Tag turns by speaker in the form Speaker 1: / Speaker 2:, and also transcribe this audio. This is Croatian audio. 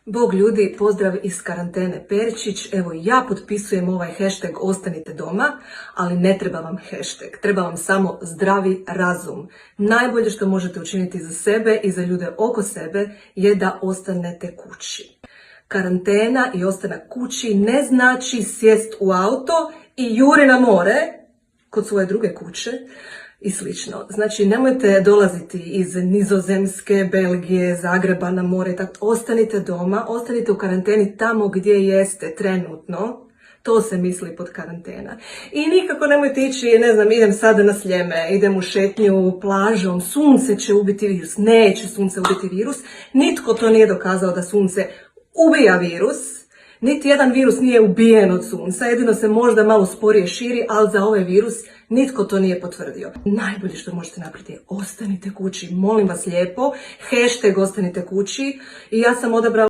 Speaker 1: Bog ljudi, pozdrav iz karantene Peričić. Evo ja potpisujem ovaj hashtag ostanite doma, ali ne treba vam hashtag. Treba vam samo zdravi razum. Najbolje što možete učiniti za sebe i za ljude oko sebe je da ostanete kući. Karantena i ostanak kući ne znači sjest u auto i juri na more kod svoje druge kuće i slično. Znači, nemojte dolaziti iz Nizozemske, Belgije, Zagreba na more, tako ostanite doma, ostanite u karanteni tamo gdje jeste trenutno. To se misli pod karantena. I nikako nemojte ići, idem sada na Sljeme, idem u šetnju plažom, sunce će ubiti virus. Neće sunce ubiti virus. Nitko to nije dokazao da sunce ubija virus. Niti jedan virus nije ubijen od sunca, jedino se možda malo sporije širi, ali za ovaj virus nitko to nije potvrdio. Najbolje što možete napraviti je ostanite kući, molim vas lijepo, hashtag ostanite kući i ja sam odabrala